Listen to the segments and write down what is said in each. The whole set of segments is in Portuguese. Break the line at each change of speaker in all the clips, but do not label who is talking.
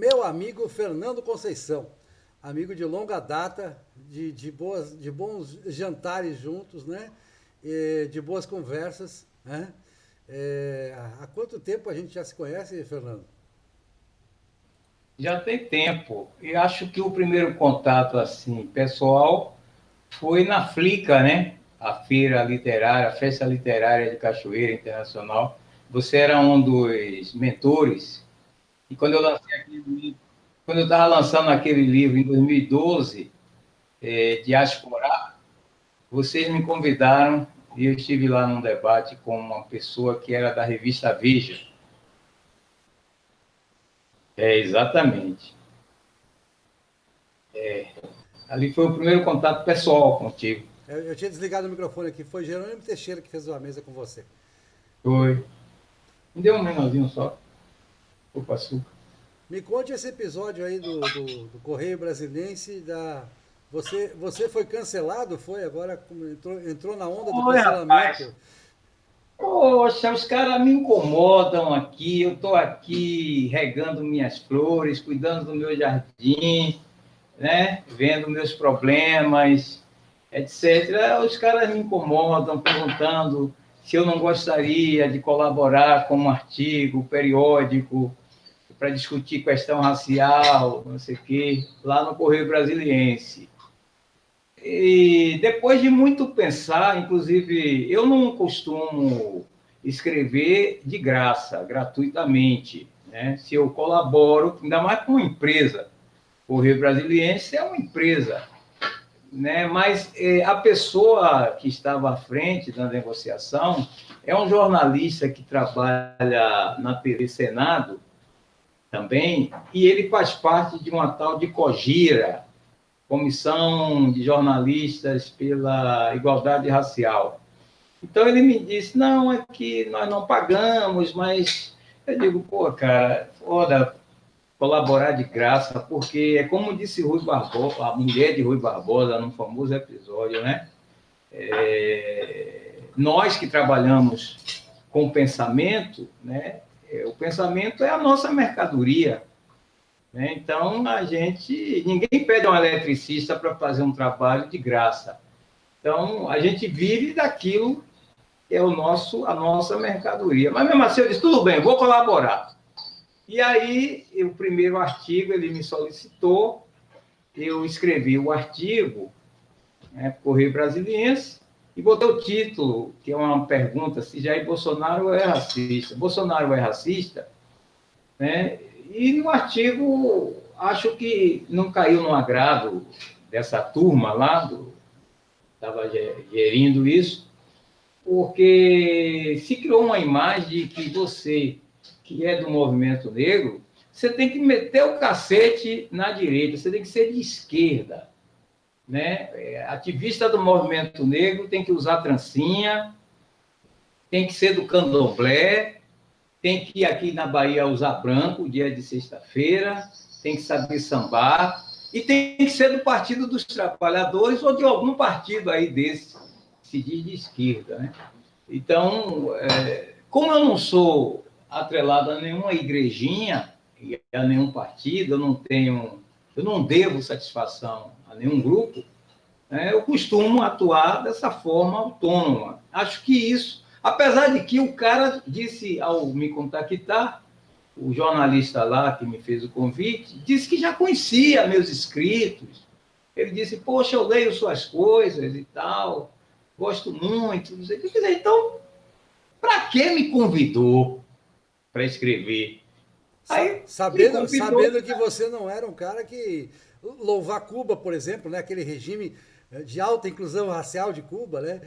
meu amigo Fernando Conceição, amigo de longa data, de bons jantares juntos, né? De boas conversas, né? Há quanto tempo a gente já se conhece, Fernando?
Já tem tempo. E acho que o primeiro contato assim pessoal foi na Flica, né? A feira literária, a Festa Literária de Cachoeira Internacional. Você era um dos mentores. E quando eu lancei aquele livro, quando eu estava lançando aquele livro em 2012, Diaspora, vocês me convidaram e eu estive lá num debate com uma pessoa que era da revista Veja. Exatamente. Ali foi o primeiro contato pessoal contigo.
Eu tinha desligado o microfone aqui, foi Jerônimo Teixeira que fez uma mesa com você.
Foi. Me deu um menorzinho só. Opa, açúcar.
Me conte esse episódio aí do Correio Brasiliense. Você foi cancelado? Foi? Agora entrou na onda do
Oi, rapaz.
cancelamento?
Poxa, os caras me incomodam aqui. Eu estou aqui regando minhas flores, cuidando do meu jardim, né? Vendo meus problemas, etc. Os caras me incomodam, perguntando se eu não gostaria de colaborar com um artigo periódico para discutir questão racial, não sei o quê, lá no Correio Brasiliense. E depois de muito pensar, inclusive, eu não costumo escrever de graça, gratuitamente, né? Se eu colaboro, ainda mais com uma empresa, o Correio Brasiliense é uma empresa, né? Mas a pessoa que estava à frente da negociação é um jornalista que trabalha na TV Senado também, e ele faz parte de uma tal de COGIRA, Comissão de Jornalistas pela Igualdade Racial. Então ele me disse, não, é que nós não pagamos, mas eu digo, pô, cara, foda colaborar de graça, porque é como disse Rui Barbosa, a mulher de Rui Barbosa, num famoso episódio, né? Nós que trabalhamos com pensamento, né? O pensamento é a nossa mercadoria, né? Então, ninguém pede um eletricista para fazer um trabalho de graça. Então, a gente vive daquilo que é a nossa mercadoria. Mas mesmo assim, eu disse, tudo bem, vou colaborar. E aí, o primeiro artigo, ele me solicitou, eu escrevi o artigo, né, Correio Brasiliense, e botei o título, que é uma pergunta, se Jair Bolsonaro é racista. Bolsonaro é racista? Né? E no artigo, acho que não caiu no agrado dessa turma lá, estava gerindo isso, porque se criou uma imagem de que você, que é do movimento negro, você tem que meter o cacete na direita, você tem que ser de esquerda, né? Ativista do movimento negro tem que usar trancinha, tem que ser do candomblé, tem que ir aqui na Bahia usar branco, dia de sexta-feira, tem que saber sambar, e tem que ser do Partido dos Trabalhadores ou de algum partido aí desse, que se diz de esquerda, né? Então, como eu não sou atrelado a nenhuma igrejinha e a nenhum partido, eu não devo satisfação a nenhum grupo, né, eu costumo atuar dessa forma autônoma. Acho que isso, apesar de que o cara disse, ao me contactar, o jornalista lá que me fez o convite, disse que já conhecia meus escritos. Ele disse, poxa, eu leio suas coisas e tal, gosto muito. Não sei. Quer dizer, então, para que me convidou para escrever? Aí me convidou.
Sabendo que você não era um cara que louvar Cuba, por exemplo, né? Aquele regime de alta inclusão racial de Cuba, né?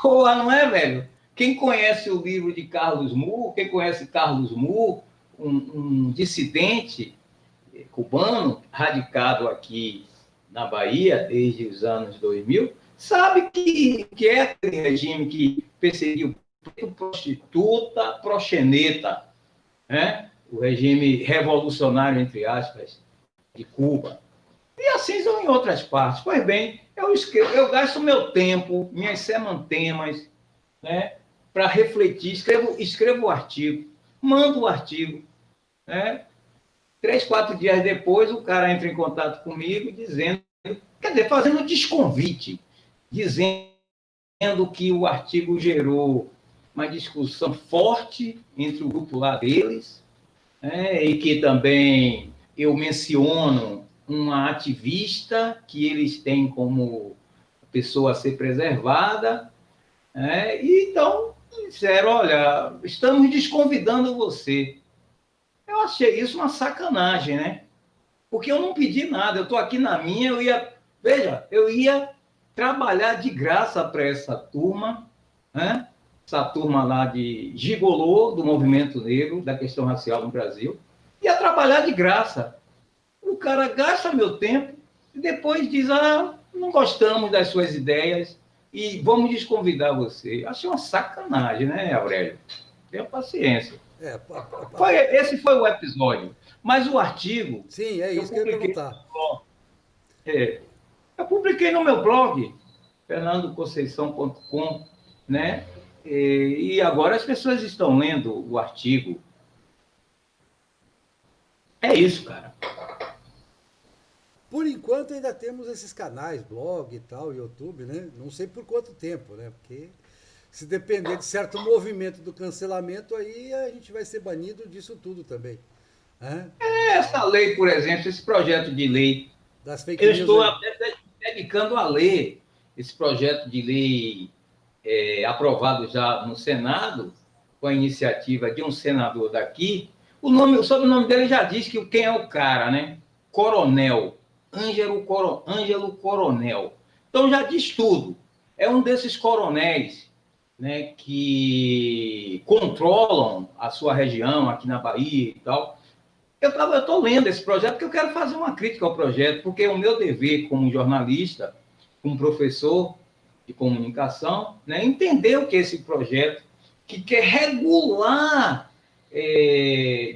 Porra, não é, velho? Quem conhece o livro de Carlos Moore, quem conhece Carlos Moore, um dissidente cubano, radicado aqui na Bahia desde os anos 2000, sabe que é aquele regime que perseguiu prostituta, proxeneta, né? O regime revolucionário, entre aspas, de Cuba. E assim são em outras partes. Pois bem, eu gasto meu tempo, minhas semantemas, né, para refletir, escrevo o artigo, mando o artigo, né, 3, 4 dias depois, o cara entra em contato comigo dizendo, quer dizer, fazendo um desconvite, dizendo que o artigo gerou uma discussão forte entre o grupo lá deles, né, e que também eu menciono uma ativista que eles têm como pessoa a ser preservada, né, e então disseram, olha, estamos desconvidando você. Eu achei isso uma sacanagem, né? Porque eu não pedi nada, eu estou aqui na minha, eu ia trabalhar de graça para essa turma, né? Essa turma lá de gigolô do movimento negro, da questão racial no Brasil, ia trabalhar de graça. O cara gasta meu tempo e depois diz, não gostamos das suas ideias e vamos desconvidar você. Achei uma sacanagem, né, Aurélio? Tenha paciência. Esse foi o episódio. Mas o artigo...
Sim, é isso que eu ia perguntar.
Eu publiquei no meu blog, fernandoconceição.com, né? E agora as pessoas estão lendo o artigo. É isso, cara.
Por enquanto ainda temos esses canais, blog e tal, YouTube, né? Não sei por quanto tempo, né? Porque se depender de certo movimento do cancelamento, aí a gente vai ser banido disso tudo também. Né?
Essa lei, por exemplo, esse projeto de lei,
das fake
eu
news,
estou
né?
até dedicando a ler esse projeto de lei aprovado já no Senado, com a iniciativa de um senador daqui. O sobrenome dele já diz quem é o cara, né? Coronel, Ângelo Coronel. Então já diz tudo. É um desses coronéis, né, que controlam a sua região aqui na Bahia e tal. Eu estou lendo esse projeto porque eu quero fazer uma crítica ao projeto, porque é o meu dever como jornalista, como professor de comunicação, né, entender o que é esse projeto, que quer regular,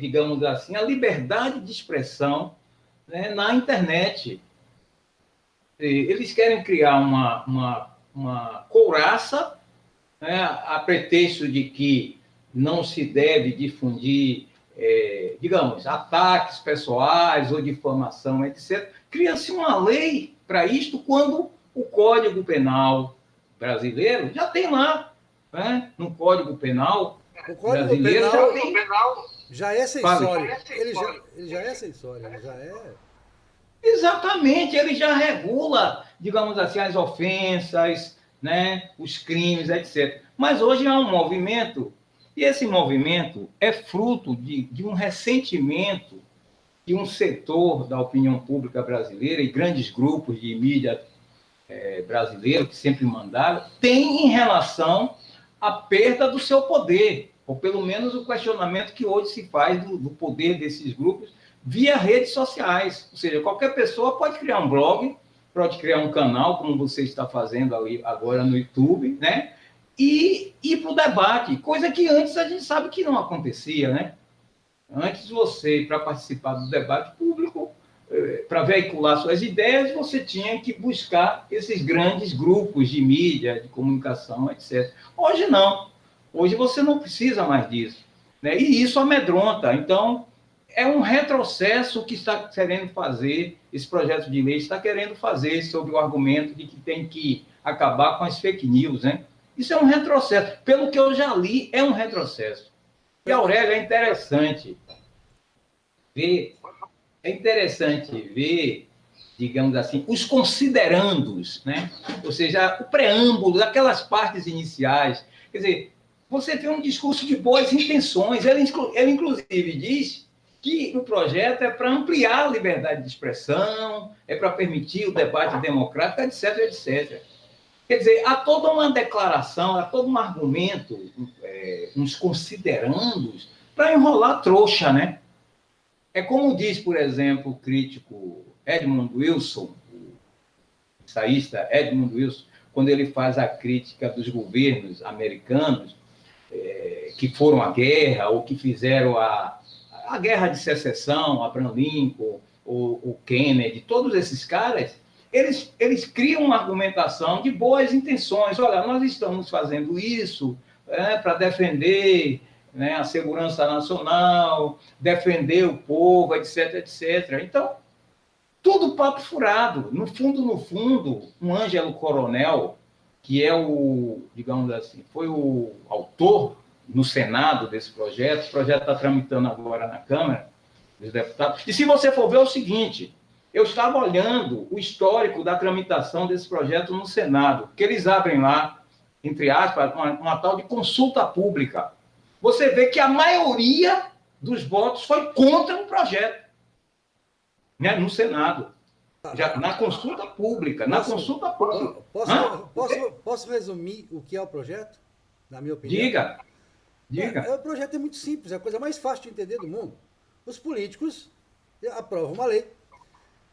digamos assim, a liberdade de expressão, né, na internet. Eles querem criar uma couraça, né, a pretexto de que não se deve difundir, digamos, ataques pessoais ou difamação, etc. Cria-se uma lei para isto quando o Código Penal brasileiro já tem lá, né, no Código Penal
o Código
brasileiro
Penal já é censório. Ele já é censório, ele já é...
Exatamente, ele já regula, digamos assim, as ofensas, né, os crimes, etc. Mas hoje há um movimento, e esse movimento é fruto de um ressentimento de um setor da opinião pública brasileira e grandes grupos de mídia brasileiro que sempre mandaram, tem em relação à perda do seu poder, ou pelo menos o questionamento que hoje se faz do poder desses grupos via redes sociais. Ou seja, qualquer pessoa pode criar um blog, pode criar um canal, como você está fazendo ali agora no YouTube, né? E ir para o debate, coisa que antes a gente sabe que não acontecia, né? Antes você, para participar do debate público, para veicular suas ideias, você tinha que buscar esses grandes grupos de mídia, de comunicação, etc. Hoje não. Hoje você não precisa mais disso, né? E isso amedronta. Então, é um retrocesso que está querendo fazer, esse projeto de lei está querendo fazer sobre o argumento de que tem que acabar com as fake news, né? Isso é um retrocesso. Pelo que eu já li, é um retrocesso. E, Aurélio, é interessante ver, digamos assim, os considerandos, né? Ou seja, o preâmbulo, aquelas partes iniciais. Quer dizer, você tem um discurso de boas intenções. Ele inclusive, diz que o projeto é para ampliar a liberdade de expressão, é para permitir o debate democrático, etc., etc. Quer dizer, há toda uma declaração, há todo um argumento, uns considerandos, para enrolar trouxa, né? É como diz, por exemplo, o crítico Edmund Wilson, o ensaísta Edmund Wilson, quando ele faz a crítica dos governos americanos que foram à guerra ou que fizeram a guerra de secessão, Abraham Lincoln, o Kennedy, todos esses caras, eles criam uma argumentação de boas intenções. Olha, nós estamos fazendo isso para defender né, a segurança nacional, defender o povo, etc, etc. Então, tudo papo furado. No fundo, um Ângelo Coronel, que é o, digamos assim, foi o autor no Senado desse projeto, o projeto está tramitando agora na Câmara dos Deputados, e se você for ver é o seguinte, eu estava olhando o histórico da tramitação desse projeto no Senado, que eles abrem lá, entre aspas, uma tal de consulta pública. Você vê que a maioria dos votos foi contra o projeto, né, no Senado. Já, na consulta pública,
Posso resumir o que é o projeto, na minha opinião?
Diga.
O projeto é muito simples, é a coisa mais fácil de entender do mundo. Os políticos aprovam uma lei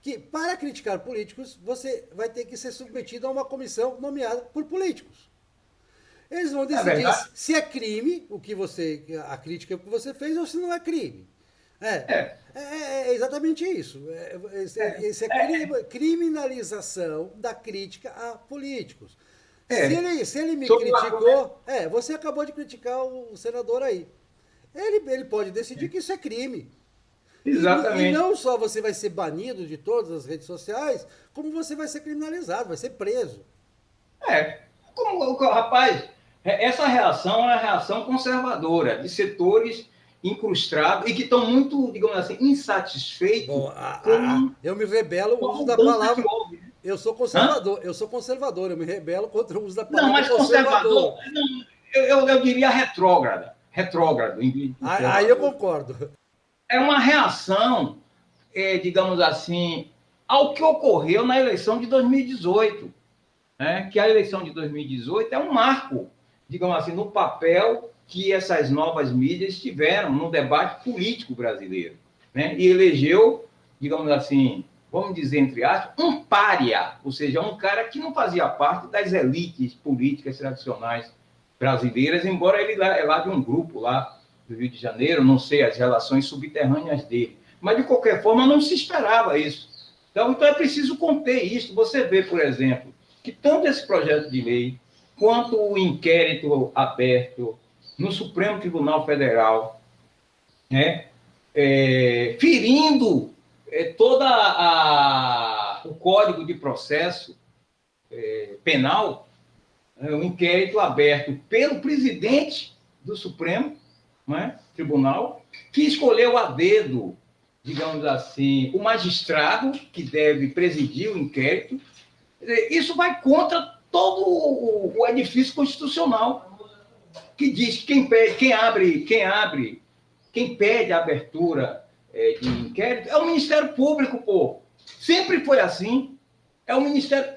que, para criticar políticos, você vai ter que ser submetido a uma comissão nomeada por políticos. Eles vão decidir se é crime a crítica que você fez ou se não é crime. É exatamente isso. Esse é criminalização da crítica a políticos. Se ele me criticou, você acabou de criticar o senador aí. Ele pode decidir que isso é crime.
Exatamente.
E não só você vai ser banido de todas as redes sociais, como você vai ser criminalizado, vai ser preso.
Rapaz, essa reação é uma reação conservadora, de setores incrustados e que estão muito, digamos assim, insatisfeitos.
Eu me rebelo com o uso da palavra. Eu sou conservador, eu me rebelo contra o uso da palavra.
Não, mas conservador, eu diria retrógrado.
Aí eu concordo.
É uma reação, digamos assim, ao que ocorreu na eleição de 2018. Né? Que a eleição de 2018 é um marco, digamos assim, no papel que essas novas mídias tiveram no debate político brasileiro. Né? E elegeu, digamos assim, vamos dizer entre aspas, um pária, ou seja, um cara que não fazia parte das elites políticas tradicionais brasileiras, embora ele é lá de um grupo lá do Rio de Janeiro, não sei as relações subterrâneas dele. Mas, de qualquer forma, não se esperava isso. Então é preciso conter isso. Você vê, por exemplo, que tanto esse projeto de lei, quanto o inquérito aberto no Supremo Tribunal Federal, né, ferindo todo o Código de Processo Penal, um inquérito aberto pelo presidente do Supremo, né, Tribunal, que escolheu a dedo, digamos assim, o magistrado que deve presidir o inquérito. Isso vai contra todo o edifício constitucional, que diz que quem pede a abertura de inquérito é o Ministério Público, pô. Sempre foi assim. É o Ministério,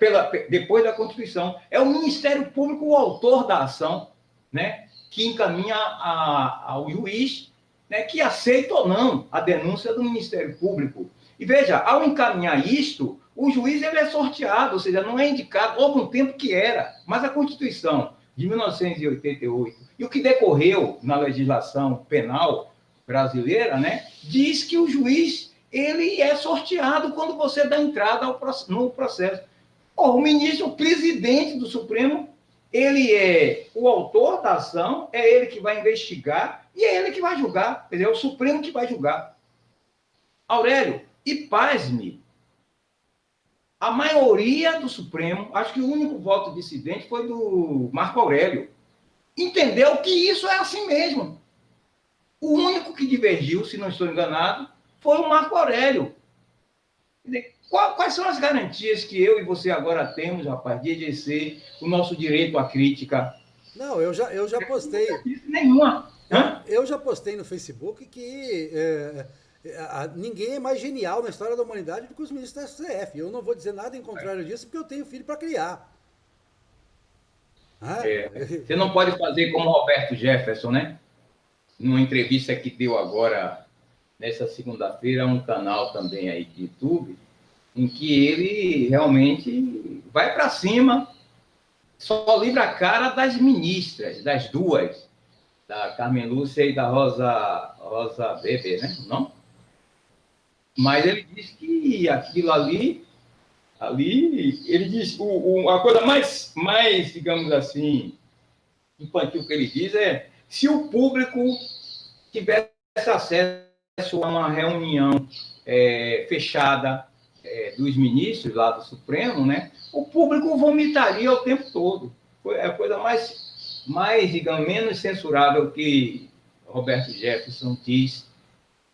depois da Constituição, é o Ministério Público o autor da ação, né, que encaminha ao juiz, né, que aceita ou não a denúncia do Ministério Público. E veja, ao encaminhar isto, o juiz ele é sorteado, ou seja, não é indicado, houve um tempo que era, mas a Constituição de 1988 e o que decorreu na legislação penal brasileira, né, diz que o juiz ele é sorteado quando você dá entrada no processo. O ministro, o presidente do Supremo, ele é o autor da ação, é ele que vai investigar e é ele que vai julgar. Quer dizer, é o Supremo que vai julgar. Aurélio, e pasme, a maioria do Supremo, acho que o único voto dissidente foi do Marco Aurélio, entendeu que isso é assim mesmo. O único que divergiu, se não estou enganado, foi o Marco Aurélio. Quer dizer, quais são as garantias que eu e você agora temos, rapaz, de exercer o nosso direito à crítica?
Não, eu já postei.
Nenhuma.
Eu já postei no Facebook que ninguém é mais genial na história da humanidade do que os ministros da STF. Eu não vou dizer nada em contrário disso, porque eu tenho filho para criar.
Você não pode fazer como Roberto Jefferson, né? Numa entrevista que deu agora, nessa segunda-feira, a um canal também aí de YouTube, em que ele realmente vai para cima, só livra a cara das ministras, das duas, da Carmen Lúcia e da Rosa Weber, né? Não? Mas ele diz que aquilo ali ele diz, a coisa mais, digamos assim, infantil que ele diz é: se o público tivesse acesso a uma reunião fechada dos ministros lá do Supremo, né, o público vomitaria o tempo todo. Foi a coisa mais, digamos, menos censurável que Roberto Jefferson quis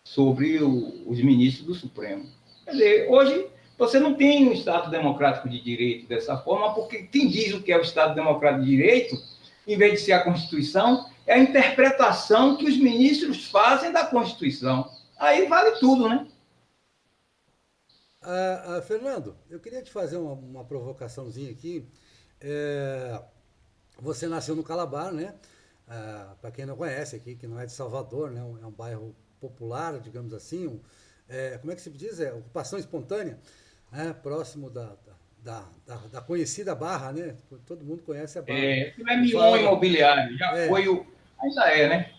sobre os ministros do Supremo. Quer dizer, hoje você não tem um Estado democrático de direito dessa forma, porque quem diz o que é o Estado democrático de direito, em vez de ser a Constituição, é a interpretação que os ministros fazem da Constituição. Aí vale tudo, né?
Fernando, eu queria te fazer uma provocaçãozinha aqui. Você nasceu no Calabar, né? Para quem não conhece aqui, que não é de Salvador, né? É um bairro popular, digamos assim. Como é que se diz? Ocupação espontânea, próximo da conhecida Barra, né? Todo mundo conhece a Barra.
Aquilo é Mion Imobiliário, já foi o... Ainda né?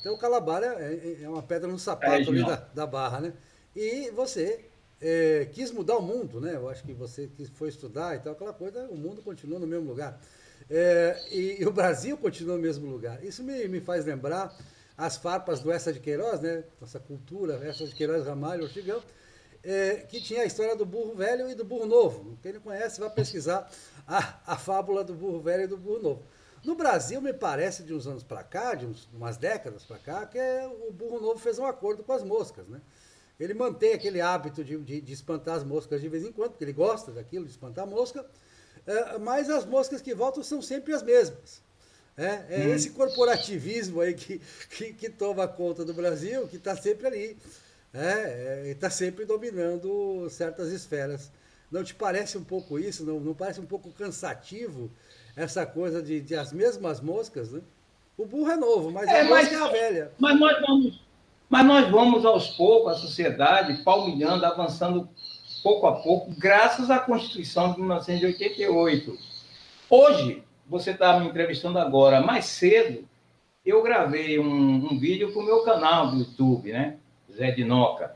Então o Calabar é uma pedra no sapato ali da Barra, né? E você quis mudar o mundo, né? Eu acho que você foi estudar e tal, aquela coisa, o mundo continua no mesmo lugar. E o Brasil continua no mesmo lugar. Isso me faz lembrar as farpas do Eça de Queiroz, né? Nossa cultura, Eça de Queiroz, Ramalho, Ortigão, que tinha a história do burro velho e do burro novo. Quem não conhece, vai pesquisar a fábula do burro velho e do burro novo. No Brasil, me parece, de uns anos para cá, de umas décadas para cá, que o burro novo fez um acordo com as moscas, né? Ele mantém aquele hábito de espantar as moscas de vez em quando, porque ele gosta daquilo, de espantar a mosca, mas as moscas que voltam são sempre as mesmas. Esse corporativismo aí que toma conta do Brasil, que está sempre ali, está sempre dominando certas esferas. Não te parece um pouco isso? Não parece um pouco cansativo essa coisa de as mesmas moscas, né? O burro é novo, mas a mosca é a velha.
Mas nós vamos aos poucos, a sociedade, palmilhando, avançando pouco a pouco, graças à Constituição de 1988. Hoje, você está me entrevistando agora, mais cedo, eu gravei um vídeo para o meu canal do YouTube, né? Zé Dinoca.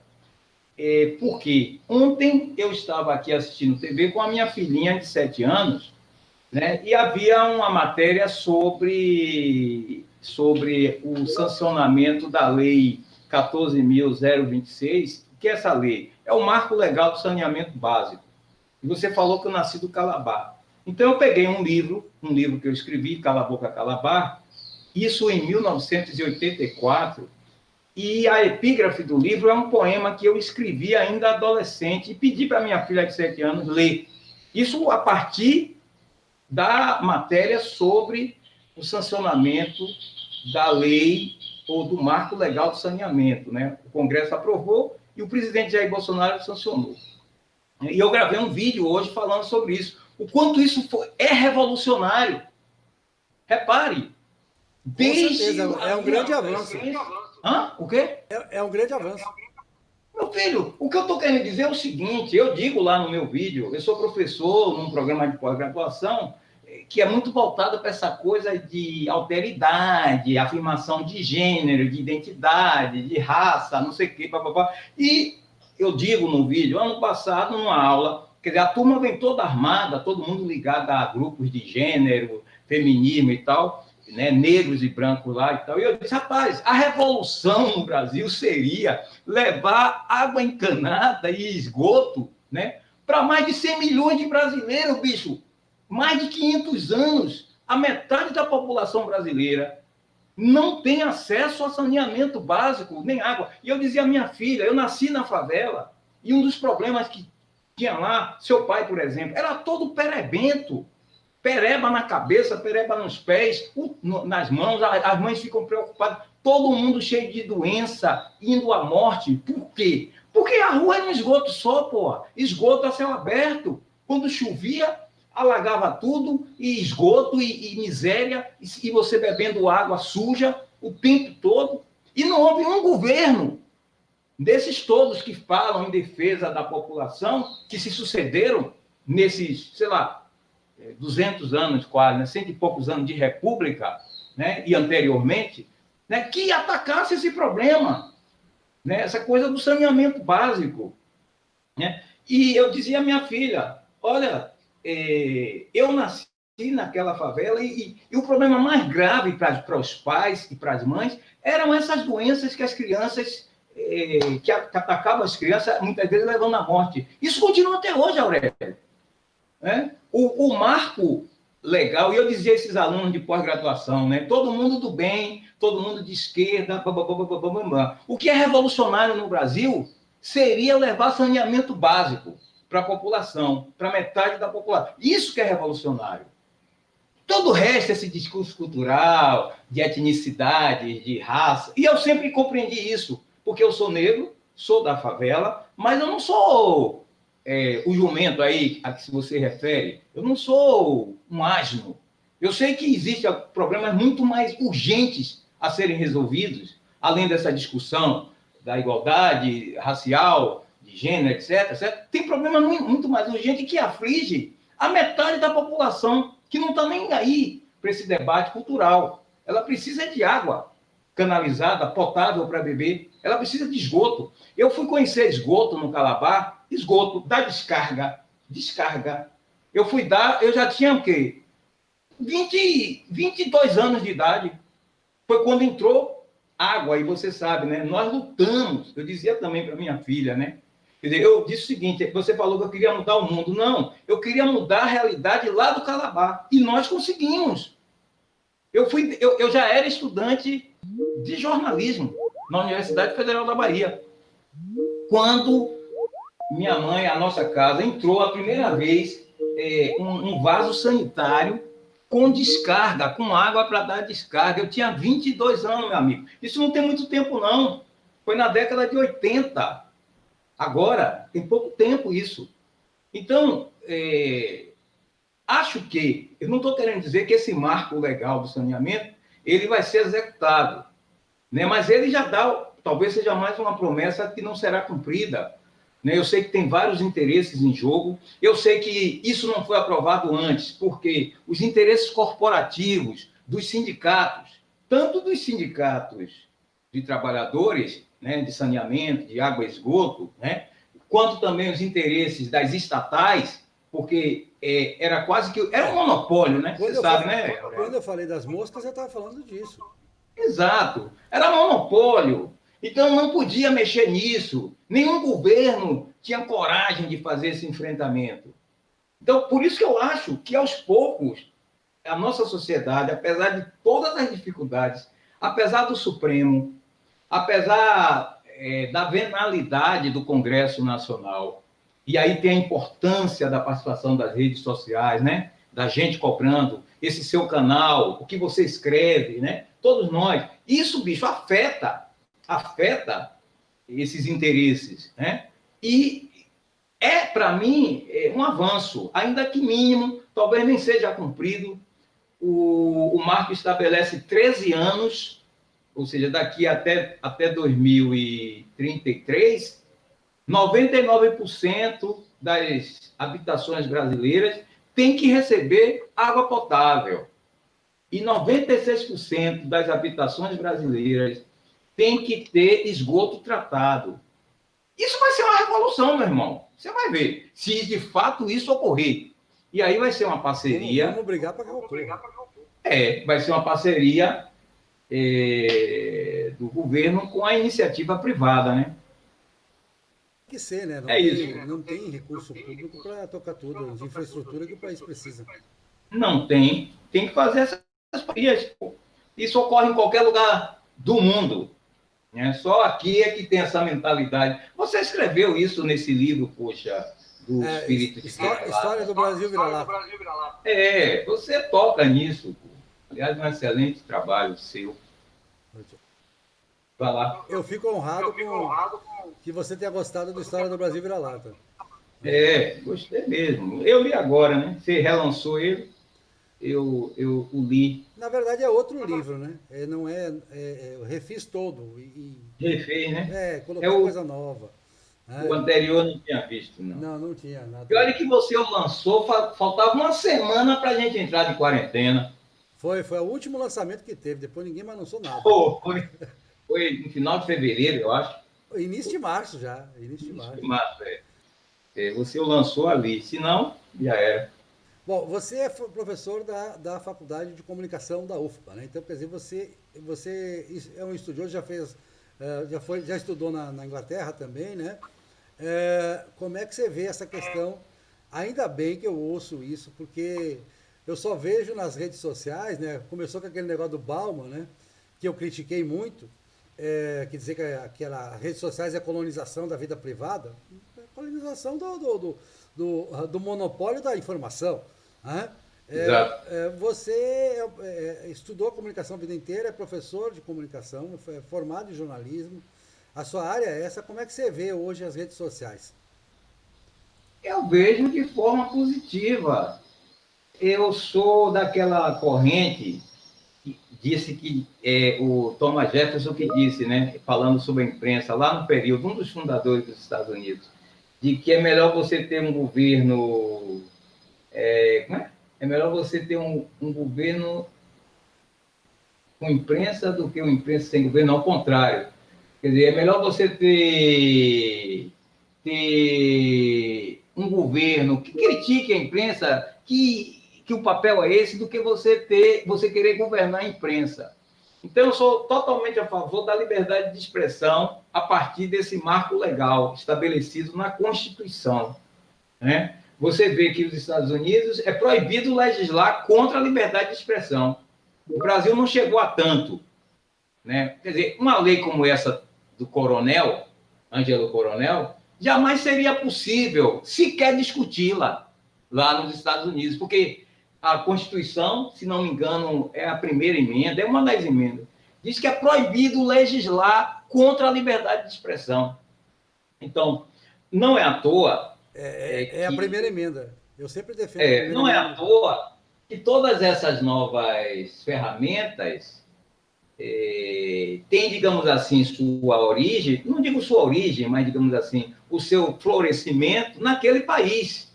Por quê? Ontem eu estava aqui assistindo TV com a minha filhinha de 7 anos, né? E havia uma matéria sobre o sancionamento da Lei 14.026, que é essa lei? É o Marco Legal do Saneamento Básico. E você falou que eu nasci do Calabar. Então, eu peguei um livro que eu escrevi, Cala a Boca Calabar, isso em 1984, e a epígrafe do livro é um poema que eu escrevi ainda adolescente e pedi para minha filha de 7 anos ler. Isso a partir da matéria sobre o sancionamento da lei ou do marco legal do saneamento, né? O Congresso aprovou e o presidente Jair Bolsonaro sancionou. E eu gravei um vídeo hoje falando sobre isso. O quanto isso é revolucionário. Repare.
Desde é um grande avanço.
O quê?
É um grande avanço.
Meu filho, o que eu estou querendo dizer é o seguinte, eu digo lá no meu vídeo, eu sou professor num programa de pós-graduação que é muito voltado para essa coisa de alteridade, afirmação de gênero, de identidade, de raça, não sei o quê, papapá. E eu digo no vídeo, ano passado, numa aula, quer dizer, a turma vem toda armada, todo mundo ligado a grupos de gênero, feminismo e tal, né, negros e brancos lá e tal. E eu disse, rapaz, a revolução no Brasil seria levar água encanada e esgoto, né, para mais de 100 milhões de brasileiros, bicho. Mais de 500 anos, a metade da população brasileira não tem acesso a saneamento básico, nem água. E eu dizia à minha filha, eu nasci na favela, e um dos problemas que tinha lá, seu pai, por exemplo, era todo perebento, pereba na cabeça, pereba nos pés, nas mãos, as mães ficam preocupadas, todo mundo cheio de doença, indo à morte. Por quê? Porque a rua era um esgoto só, porra. Esgoto a céu aberto. Quando chovia, alagava tudo, e esgoto, e miséria, e você bebendo água suja o tempo todo. E não houve um governo desses todos que falam em defesa da população, que se sucederam nesses, 200 anos quase, né, 100 e poucos anos de república, né, e anteriormente, né, que atacasse esse problema, né, essa coisa do saneamento básico. Né? E eu dizia à minha filha, olha, eu nasci naquela favela, e o problema mais grave para os pais e para as mães eram essas doenças que as crianças, que atacavam as crianças, muitas vezes levando à morte. Isso continua até hoje, Aurélio. Né? O marco legal, e eu dizia a esses alunos de pós-graduação, né? Todo mundo do bem, todo mundo de esquerda, blá, blá, blá, blá, blá, blá. O que é revolucionário no Brasil seria levar saneamento básico para a população, para metade da população. Isso que é revolucionário. Todo o resto, esse discurso cultural, de etnicidade, de raça, e eu sempre compreendi isso, porque eu sou negro, sou da favela, mas eu não sou o jumento aí a que você refere, eu não sou um asno. Eu sei que existem problemas muito mais urgentes a serem resolvidos, além dessa discussão da igualdade racial, de gênero, etc. Certo? Tem problemas muito mais urgentes que aflige a metade da população, que não está nem aí para esse debate cultural. Ela precisa de água canalizada, potável para beber. Ela precisa de esgoto. Eu fui conhecer esgoto no Calabar, esgoto da descarga. Eu já tinha o quê? 22 anos de idade. Foi quando entrou água, e você sabe, né? Nós lutamos. Eu dizia também para minha filha, né? Quer dizer, eu disse o seguinte, você falou que eu queria mudar o mundo. Não, eu queria mudar a realidade lá do Calabar. E nós conseguimos. Eu já era estudante de jornalismo na Universidade Federal da Bahia. Quando minha mãe, a nossa casa, entrou a primeira vez um vaso sanitário com descarga, com água para dar descarga. Eu tinha 22 anos, meu amigo. Isso não tem muito tempo, não. Foi na década de 80. Agora, tem pouco tempo isso. Então, acho que, eu não estou querendo dizer que esse marco legal do saneamento, ele vai ser executado, né? Mas ele já dá, talvez seja mais uma promessa que não será cumprida. Né? Eu sei que tem vários interesses em jogo, eu sei que isso não foi aprovado antes, porque os interesses corporativos dos sindicatos, tanto dos sindicatos de trabalhadores, né, de saneamento, de água e esgoto, né, quanto também os interesses das estatais, porque era quase que... Era um monopólio, né? Você sabe, né?
Quando eu falei das moscas, eu estava falando disso.
Exato. Era monopólio. Então, não podia mexer nisso. Nenhum governo tinha coragem de fazer esse enfrentamento. Então, por isso que eu acho que, aos poucos, a nossa sociedade, apesar de todas as dificuldades, apesar do Supremo, apesar da venalidade do Congresso Nacional, e aí tem a importância da participação das redes sociais, né? Da gente cobrando esse seu canal, o que você escreve, né? Todos nós. Isso, bicho, afeta esses interesses, né? E para mim, um avanço, ainda que mínimo, talvez nem seja cumprido. O marco estabelece 13 anos, ou seja, daqui até 2033, 99% das habitações brasileiras tem que receber água potável. E 96% das habitações brasileiras tem que ter esgoto tratado. Isso vai ser uma revolução, meu irmão. Você vai ver, se de fato isso ocorrer. E aí vai ser uma parceria...
Vamos brigar para que ocorra.
Vai ser uma parceria do governo com a iniciativa privada, né?
Tem que ser, né? Não tem recurso público para tocar tudo, de infraestrutura que o país precisa.
Não tem. Tem que fazer essas parcerias. Isso ocorre em qualquer lugar do mundo. Né? Só aqui é que tem essa mentalidade. Você escreveu isso nesse livro, poxa, do Espírito de
História do Brasil Vira-Lata.
Você toca nisso. Pô. Aliás, um excelente trabalho seu. Vai lá.
Eu fico honrado com que você tenha gostado do História do Brasil Vira-Lata.
Gostei mesmo. Eu li agora, né? Você relançou ele, eu o li.
Na verdade, é outro livro, né? Eu refiz todo.
Refez, né?
Coloquei coisa nova.
O anterior não tinha visto, não.
Não tinha nada.
E olha que você o lançou, faltava uma semana para a gente entrar de quarentena.
Foi o último lançamento que teve, depois ninguém mais lançou nada.
Foi no final de fevereiro, eu acho.
Início de março já. Início de março.
Você o lançou ali, senão já era.
Bom, você é professor da Faculdade de Comunicação da UFPA, né? Então, quer dizer, você é um estudioso, já fez, já estudou na Inglaterra também, né? Como é que você vê essa questão? Ainda bem que eu ouço isso, porque eu só vejo nas redes sociais, né? Começou com aquele negócio do Bauman, né? Que eu critiquei muito, que dizer que aquela redes sociais é a colonização da vida privada, é a colonização do monopólio da informação. Né?
Exato.
Você estudou a comunicação a vida inteira, é professor de comunicação, é formado em jornalismo. A sua área é essa. Como é que você vê hoje as redes sociais?
Eu vejo de forma positiva. Eu sou daquela corrente que disse que o Thomas Jefferson que disse, né, falando sobre a imprensa lá no período, um dos fundadores dos Estados Unidos, de que é melhor você ter um governo, como é? É melhor você ter um governo com imprensa do que uma imprensa sem governo, ao contrário. Quer dizer, é melhor você ter um governo que critique a imprensa, que o papel é esse, do que você querer governar a imprensa. Então, eu sou totalmente a favor da liberdade de expressão a partir desse marco legal estabelecido na Constituição. Né? Você vê que nos Estados Unidos é proibido legislar contra a liberdade de expressão. O Brasil não chegou a tanto. Né? Quer dizer, uma lei como essa do Coronel, Ângelo Coronel, jamais seria possível sequer discuti-la lá nos Estados Unidos, porque a Constituição, se não me engano, é a primeira emenda, é uma das emendas, diz que é proibido legislar contra a liberdade de expressão. Então, não é à toa...
É a primeira emenda. Eu sempre defendo a primeira
não
emenda.
é à toa que todas essas novas ferramentas têm, digamos assim, sua origem, não digo sua origem, mas, digamos assim, o seu florescimento naquele país.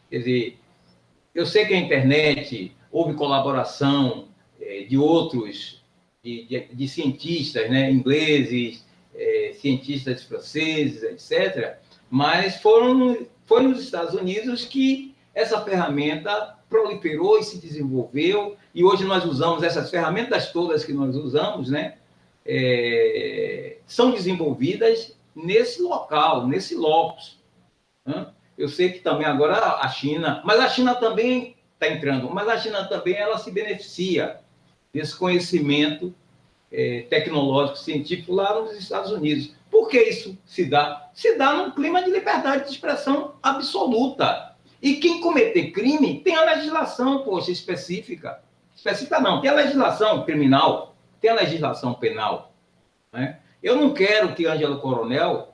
Quer dizer, eu sei que a internet houve colaboração de outros, de cientistas, né, ingleses, cientistas franceses, etc., mas foi nos Estados Unidos que essa ferramenta proliferou e se desenvolveu, e hoje nós usamos essas ferramentas todas que nós usamos, né, são desenvolvidas nesse local, nesse locus. Né? Eu sei que também agora a China, mas a China também está entrando, mas a China também ela se beneficia desse conhecimento tecnológico, científico lá nos Estados Unidos. Por que isso se dá? Se dá num clima de liberdade de expressão absoluta. E quem cometer crime tem a legislação, poxa, específica. Específica não, tem a legislação criminal, tem a legislação penal. Né? Eu não quero que Ângelo Coronel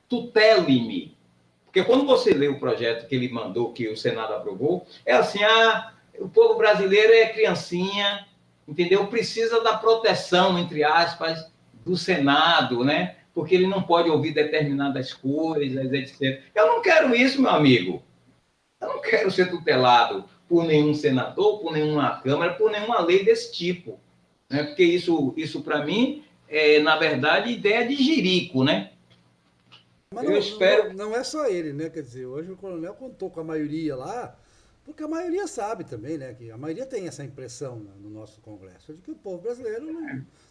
tutele-me. Porque quando você lê o projeto que ele mandou, que o Senado aprovou, é assim, o povo brasileiro é criancinha, entendeu? Precisa da proteção, entre aspas, do Senado, né? Porque ele não pode ouvir determinadas coisas, etc. Eu não quero isso, meu amigo. Eu não quero ser tutelado por nenhum senador, por nenhuma Câmara, por nenhuma lei desse tipo. Né? Porque isso para mim, na verdade, ideia de jirico, né?
Mas
Eu espero...
não é só ele, né? Quer dizer, hoje o coronel contou com a maioria lá, porque a maioria sabe também, né? Que a maioria tem essa impressão no nosso Congresso, de que o povo brasileiro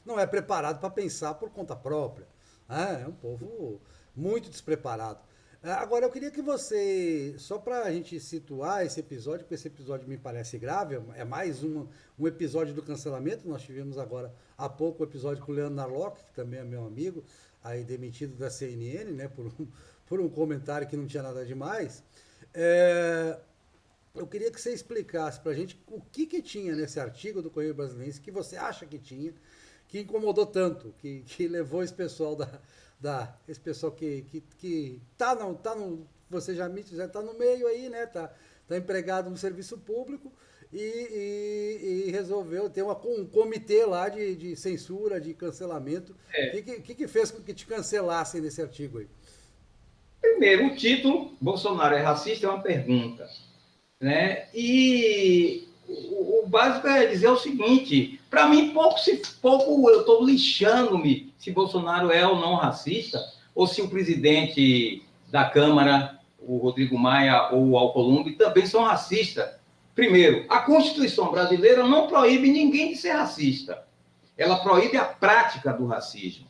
não é preparado para pensar por conta própria. É um povo muito despreparado. Agora, eu queria que você, só para a gente situar esse episódio, porque esse episódio me parece grave, é mais um episódio do cancelamento. Nós tivemos agora há pouco o episódio com o Leandro Narlock, que também é meu amigo, aí demitido da CNN, né, por um comentário que não tinha nada demais. Eu queria que você explicasse para a gente o que tinha nesse artigo do Correio Brasiliense que você acha que tinha, que incomodou tanto, que levou esse pessoal esse pessoal que tá no você já está no meio aí, né? Tá empregado no serviço público e resolveu ter um comitê lá de censura, de cancelamento. O que fez com que te cancelassem nesse artigo aí?
Primeiro, o título, Bolsonaro é racista, é uma pergunta. Né? E o básico é dizer o seguinte, para mim, pouco eu estou lixando-me se Bolsonaro é ou não racista, ou se o presidente da Câmara, o Rodrigo Maia ou o Alcolumbre também são racistas. Primeiro, a Constituição brasileira não proíbe ninguém de ser racista. Ela proíbe a prática do racismo.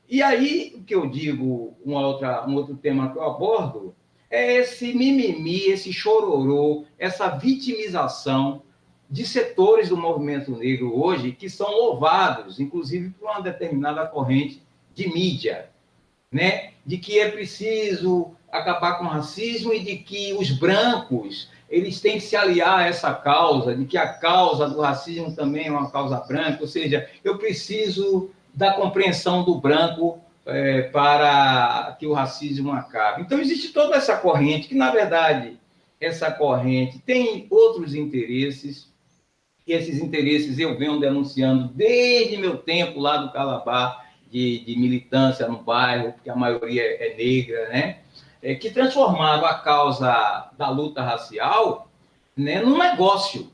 E aí, o que eu digo, um outro tema que eu abordo, é esse mimimi, esse chororô, essa vitimização de setores do movimento negro hoje que são louvados, inclusive por uma determinada corrente de mídia, né? De que é preciso acabar com o racismo e de que os brancos eles têm que se aliar a essa causa, de que a causa do racismo também é uma causa branca, ou seja, eu preciso da compreensão do branco para que o racismo acabe. Então, existe toda essa corrente, que, na verdade, essa corrente tem outros interesses, e esses interesses eu venho denunciando desde meu tempo lá do Calabar, de militância no bairro, porque a maioria é negra, né? Que transformaram a causa da luta racial, né, num negócio,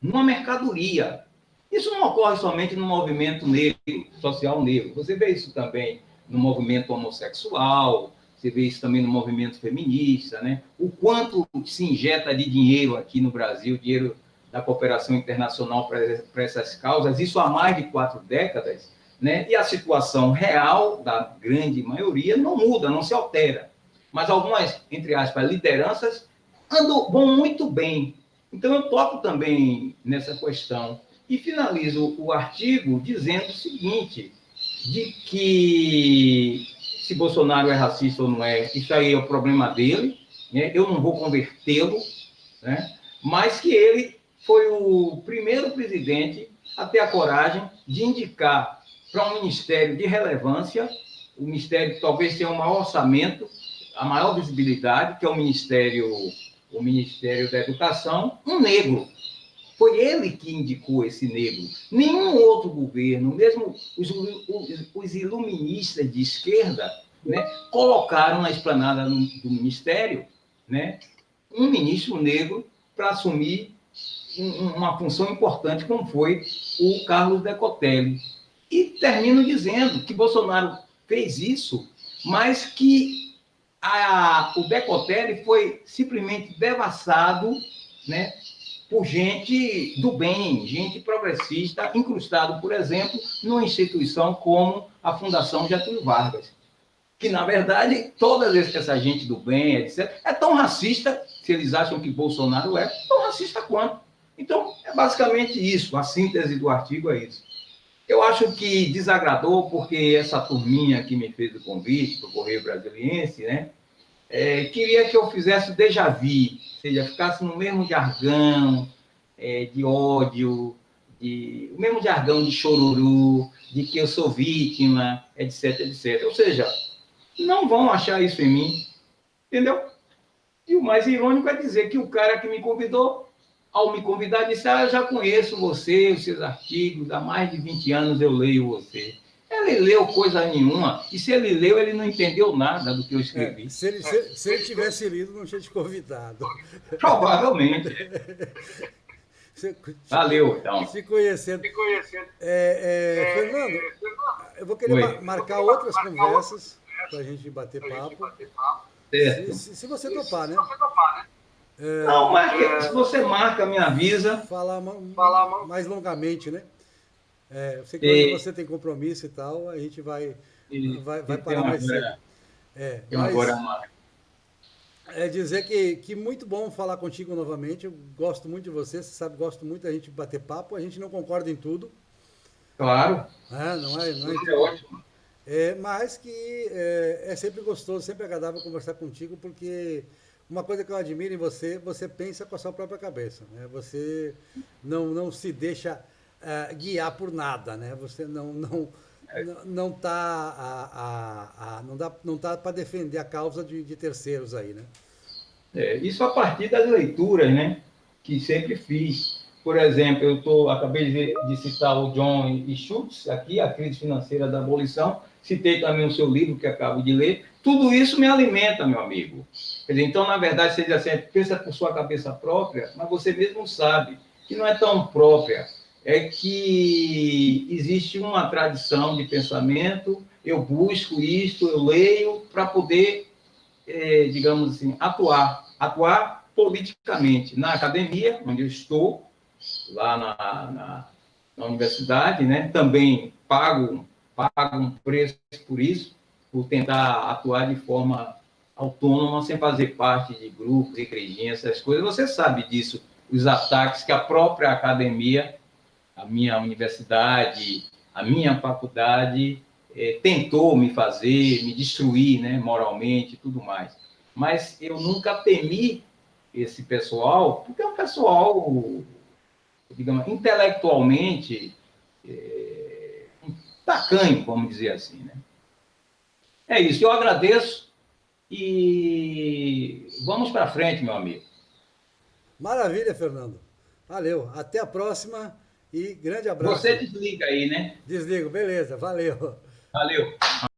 numa mercadoria. Isso não ocorre somente no movimento negro, social negro. Você vê isso também no movimento homossexual, você vê isso também no movimento feminista, né? O quanto se injeta de dinheiro aqui no Brasil, dinheiro da cooperação internacional para essas causas, isso há mais de 4 décadas, né? E a situação real da grande maioria não muda, não se altera. Mas algumas, entre aspas, lideranças vão muito bem. Então, eu toco também nessa questão. E finalizo o artigo dizendo o seguinte, de que se Bolsonaro é racista ou não é, isso aí é o problema dele, né? Eu não vou convertê-lo, né? Mas que ele foi o primeiro presidente a ter a coragem de indicar para um ministério de relevância, o ministério que talvez tenha o maior orçamento, a maior visibilidade, que é o Ministério da Educação, um negro. Foi ele que indicou esse negro. Nenhum outro governo, mesmo os iluministas de esquerda, né, colocaram na esplanada do ministério, né, um ministro negro para assumir uma função importante, como foi o Carlos Decotelli. E termino dizendo que Bolsonaro fez isso, mas que o Decotelli foi simplesmente devassado, né, por gente do bem, gente progressista, incrustado, por exemplo, numa instituição como a Fundação Getúlio Vargas, que, na verdade, toda essa gente do bem, etc., é tão racista, se eles acham que Bolsonaro é, tão racista quanto. Então, é basicamente isso, a síntese do artigo é isso. Eu acho que desagradou, porque essa turminha que me fez o convite para o Correio Brasiliense, né, queria que eu fizesse o déjà vu, ou seja, ficasse no mesmo jargão de ódio, o mesmo jargão de choruru, de que eu sou vítima, etc, etc. Ou seja, não vão achar isso em mim, entendeu? E o mais irônico é dizer que o cara que me convidou, ao me convidar, disse, eu já conheço você, os seus artigos, há mais de 20 anos eu leio você. Ele leu coisa nenhuma, e se ele leu, ele não entendeu nada do que eu escrevi.
Se ele tivesse lido, não tinha te convidado.
Provavelmente. Valeu, então.
Se conhecendo. Fernando, eu vou querer marcar outras conversas para a gente bater papo. Se você topar, né?
Não, mas se você marca, me avisa.
Falar mais longamente, né? Eu sei que quando você tem compromisso e tal, a gente vai parar mais cedo. É dizer que muito bom falar contigo novamente. Eu gosto muito de você, você sabe, gosto muito da gente bater papo. A gente não concorda em tudo.
Claro.
Não é ótimo. Mas que é sempre gostoso, sempre agradável conversar contigo, porque uma coisa que eu admiro em você, você pensa com a sua própria cabeça, né? Você não se deixa guiar por nada, né? Você não tá para defender a causa de terceiros aí, né?
Isso a partir das leituras, né? Que sempre fiz. Por exemplo, acabei de citar o John Schultz aqui, A Crise Financeira da Abolição. Citei também o seu livro que acabo de ler. Tudo isso me alimenta, meu amigo. Quer dizer, então, na verdade, você diz assim, pensa por sua cabeça própria, mas você mesmo sabe que não é tão própria. É que existe uma tradição de pensamento, eu busco isto, eu leio para poder digamos assim, atuar politicamente na academia, onde eu estou, lá na universidade, né? Também pago um preço por isso, por tentar atuar de forma autônoma, sem fazer parte de grupos, igrejinhas, essas coisas. Você sabe disso, os ataques que a própria academia, a minha universidade, a minha faculdade tentou me fazer, me destruir, né, moralmente e tudo mais. Mas eu nunca temi esse pessoal, porque é um pessoal, digamos, intelectualmente tacanho, vamos dizer assim, né? É isso, eu agradeço e vamos para frente, meu amigo.
Maravilha, Fernando. Valeu. Até a próxima e grande
Você
abraço.
desliga aí, né?
Desligo, beleza. Valeu.
Valeu.